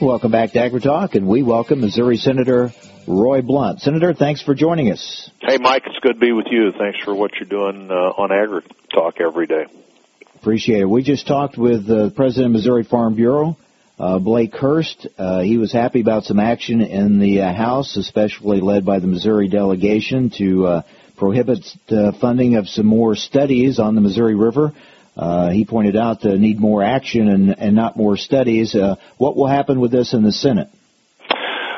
Welcome back to AgriTalk, and we welcome Missouri Senator Roy Blunt. Senator, thanks for joining us. Hey, Mike, it's good to be with you. Thanks for what you're doing on AgriTalk every day. Appreciate it. We just talked with the president of Missouri Farm Bureau, Blake Hurst. He was happy about some action in the House, especially led by the Missouri delegation, to prohibit funding of some more studies on the Missouri River. He pointed out the need more action and not more studies. What will happen with this in the Senate?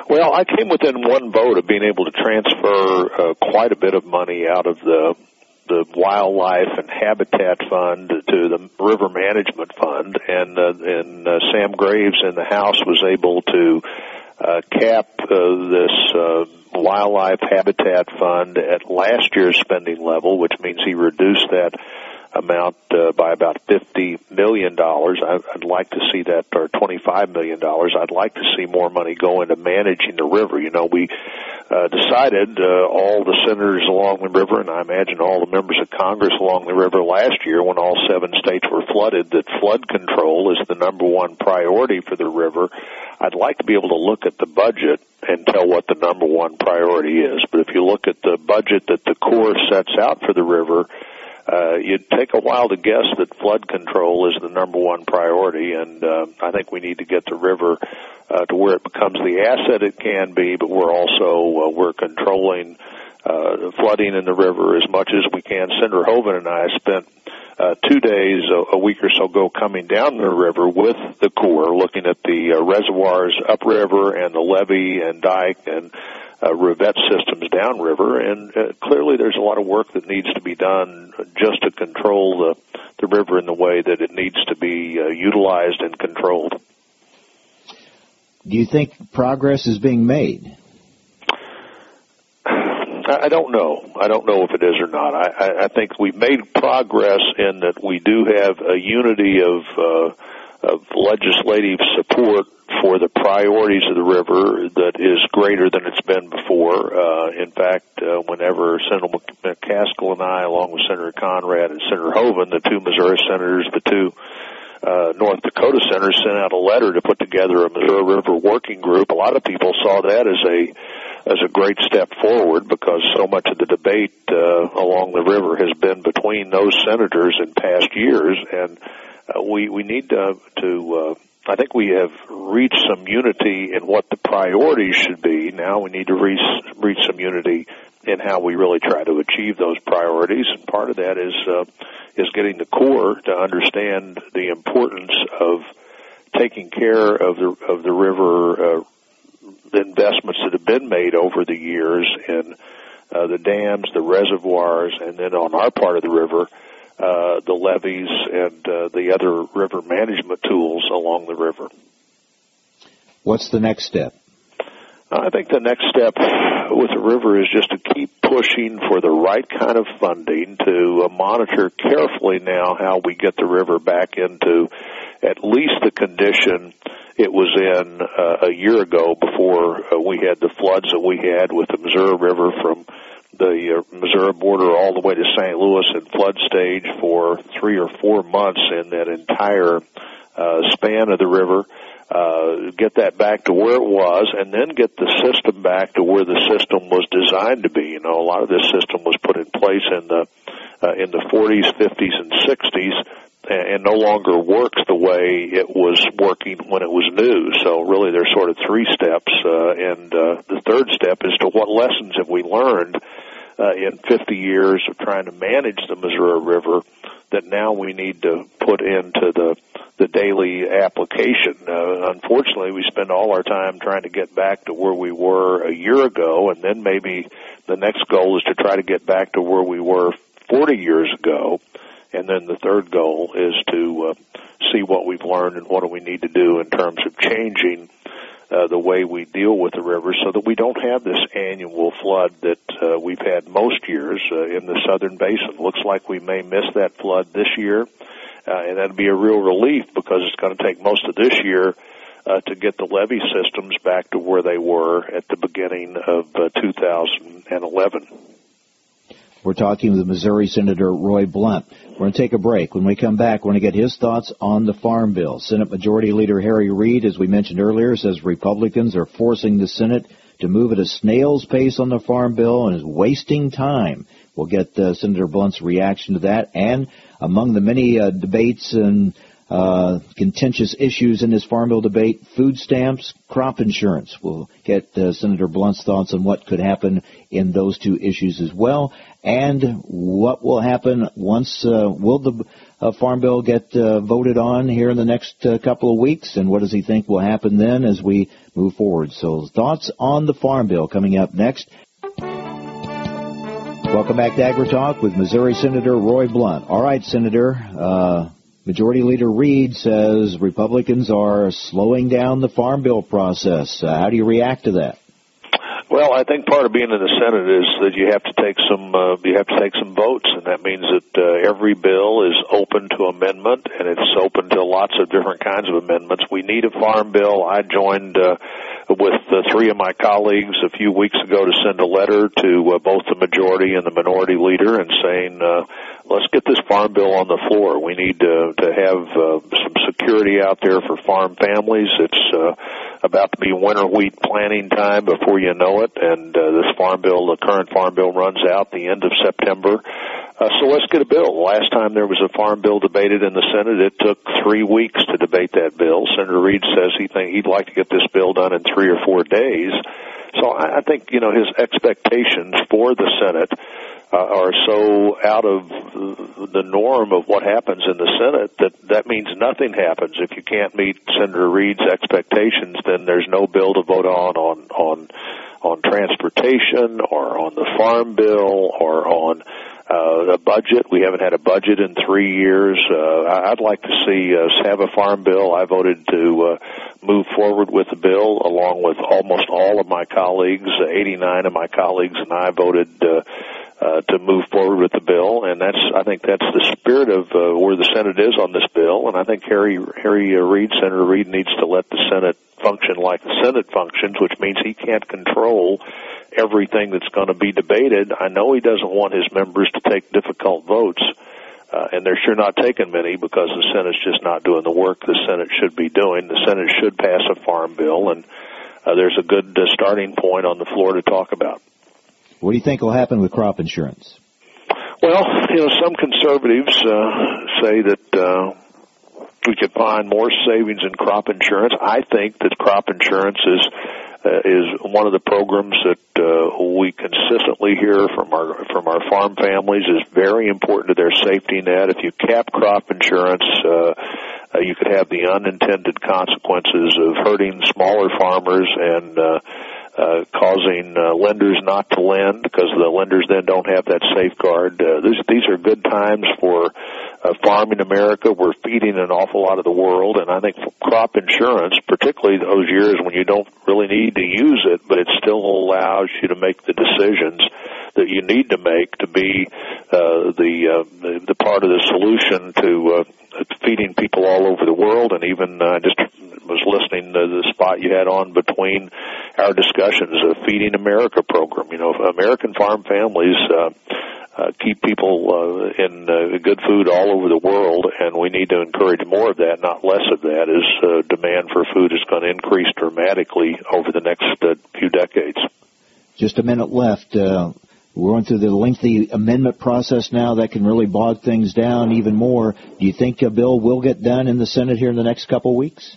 Well, I came within one vote of being able to transfer quite a bit of money out of the Wildlife and Habitat Fund to the River Management Fund, and Sam Graves in the House was able to cap this Wildlife Habitat Fund at last year's spending level, which means he reduced that amount by about $50 million. I'd like to see that, or $25 million. I'd like to see more money go into managing the river. You know, we decided, all the senators along the river, and I imagine all the members of Congress along the river last year when all 7 states were flooded, that flood control is the number one priority for the river. I'd like to be able to look at the budget and tell what the number one priority is. But if you look at the budget that the Corps sets out for the river, you'd take a while to guess that flood control is the number one priority, and I think we need to get the river to where it becomes the asset it can be, but we're controlling flooding in the river as much as we can. Senator Hoven and I spent 2 days a week or so ago coming down the river with the Corps, looking at the reservoirs upriver and the levee and dike and rivette systems downriver, and clearly there's a lot of work that needs to be done just to control the river in the way that it needs to be utilized and controlled. Do you think progress is being made? I don't know. I don't know if it is or not. I think we've made progress in that we do have a unity of legislative support for the priorities of the river that is greater than it's been before. In fact, whenever Senator McCaskill and I, along with Senator Conrad and Senator Hoven, the 2 Missouri senators, the 2 North Dakota senators, sent out a letter to put together a Missouri River working group, a lot of people saw that as a great step forward, because so much of the debate along the river has been between those senators in past years, and we need to I think we have reached some unity in what the priorities should be. Now we need to reach some unity in how we really try to achieve those priorities, and part of that is getting the Corps to understand the importance of taking care of the river, the investments that have been made over the years in the dams, the reservoirs, and then on our part of the river, the levees and the other river management tools along the river. What's the next step? I think the next step with the river is just to keep pushing for the right kind of funding to monitor carefully now how we get the river back into at least the condition it was in a year ago before we had the floods that we had with the Missouri River from the Missouri border all the way to St. Louis in flood stage for 3 or 4 months in that entire span of the river. Get that back to where it was, and then get the system back to where the system was designed to be. You know, a lot of this system was put in place in the 40s, 50s, and 60s, and no longer works the way it was working when it was new. So really there's sort of 3 steps, and the third step is to what lessons have we learned in 50 years of trying to manage the Missouri River that now we need to put into the daily application. Unfortunately, we spend all our time trying to get back to where we were a year ago, and then maybe the next goal is to try to get back to where we were 40 years ago. And then the third goal is to see what we've learned and what do we need to do in terms of changing the way we deal with the river so that we don't have this annual flood that we've had most years in the southern basin. Looks like we may miss that flood this year, and that'd be a real relief because it's going to take most of this year to get the levee systems back to where they were at the beginning of 2011. We're talking with Missouri Senator Roy Blunt. We're going to take a break. When we come back, we're going to get his thoughts on the Farm Bill. Senate Majority Leader Harry Reid, as we mentioned earlier, says Republicans are forcing the Senate to move at a snail's pace on the Farm Bill and is wasting time. We'll get Senator Blunt's reaction to that. And among the many debates and contentious issues in this Farm Bill debate, food stamps, crop insurance. We'll get Senator Blunt's thoughts on what could happen in those two issues as well, and what will happen once, will the Farm Bill get voted on here in the next couple of weeks, and what does he think will happen then as we move forward? So thoughts on the Farm Bill coming up next. Welcome back to AgriTalk with Missouri Senator Roy Blunt. All right, Senator, Majority Leader Reid says Republicans are slowing down the Farm Bill process. How do you react to that? Well, I think part of being in the Senate is that you have to take some votes, and that means that every bill is open to amendment, and it's open to lots of different kinds of amendments. We need a Farm Bill. I joined with three of my colleagues a few weeks ago to send a letter to both the majority and the minority leader and saying, let's get this Farm Bill on the floor. We need to have some security out there for farm families. It's about to be winter wheat planting time before you know it, and this Farm Bill, the current Farm Bill, runs out the end of September. So let's get a bill. The last time there was a Farm Bill debated in the Senate, it took 3 weeks to debate that bill. Senator Reid says he'd like to get this bill done in 3 or 4 days. So I think, his expectations for the Senate are so out of the norm of what happens in the Senate that means nothing happens. If you can't meet Senator Reid's expectations, then there's no bill to vote on transportation or on the Farm Bill or on the budget. We haven't had a budget in 3 years. I'd like to see us have a Farm Bill. I voted to move forward with the bill along with almost all of my colleagues. 89 of my colleagues and I voted to move forward with the bill, and I think that's the spirit of where the Senate is on this bill. And I think Senator Reid needs to let the Senate function like the Senate functions, which means he can't control everything that's going to be debated. I know he doesn't want his members to take difficult votes, and they're sure not taking many because the Senate's just not doing the work the Senate should be doing. The Senate should pass a Farm Bill, and there's a good starting point on the floor to talk about. What do you think will happen with crop insurance? Well, some conservatives say that we could find more savings in crop insurance. I think that crop insurance is one of the programs that we consistently hear from our farm families is very important to their safety net. If you cap crop insurance, you could have the unintended consequences of hurting smaller farmers and causing lenders not to lend because the lenders then don't have that safeguard. These are good times for farming America. We're feeding an awful lot of the world, and I think crop insurance, particularly those years when you don't really need to use it, but it still allows you to make the decisions that you need to make to be the part of the solution to feeding people all over the world. And even just was listening to the spot you had on between our discussions of Feeding America program. American farm families keep people in good food all over the world, and we need to encourage more of that, not less of that, as demand for food is going to increase dramatically over the next few decades. Just a minute left. We're going through the lengthy amendment process now that can really bog things down even more. Do you think a bill will get done in the Senate here in the next couple of weeks?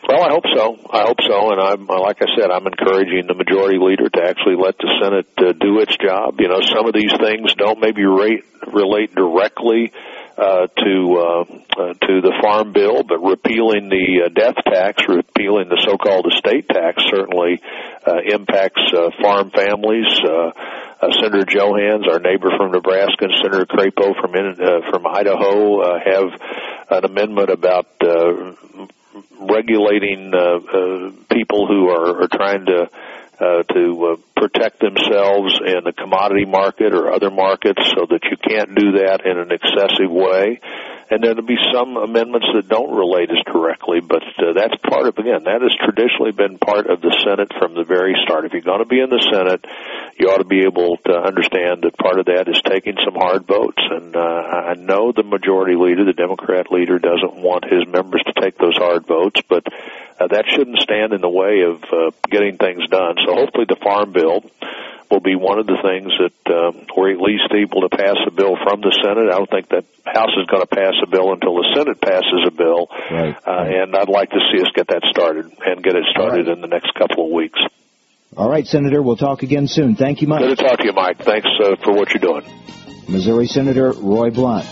Well, I hope so. And like I said, I'm encouraging the majority leader to actually let the Senate do its job. Some of these things don't maybe relate directly to the Farm Bill, but repealing the death tax, repealing the so-called estate tax certainly impacts farm families. Senator Johans, our neighbor from Nebraska, and Senator Crapo from Idaho have an amendment about regulating people who are trying to to protect themselves in the commodity market or other markets so that you can't do that in an excessive way. And there'll be some amendments that don't relate as directly, but that's part of, again, that has traditionally been part of the Senate from the very start. If you're going to be in the Senate, you ought to be able to understand that part of that is taking some hard votes. And I know the majority leader, the Democrat leader, doesn't want his members to take those hard votes, but that shouldn't stand in the way of getting things done. So hopefully the Farm Bill will be one of the things that we're at least able to pass a bill from the Senate. I don't think that House is going to pass a bill until the Senate passes a bill. Right. And I'd like to see us get that started and get it started in the next couple of weeks. All right, Senator, we'll talk again soon. Thank you much. Good to talk to you, Mike. Thanks for what you're doing. Missouri Senator Roy Blunt.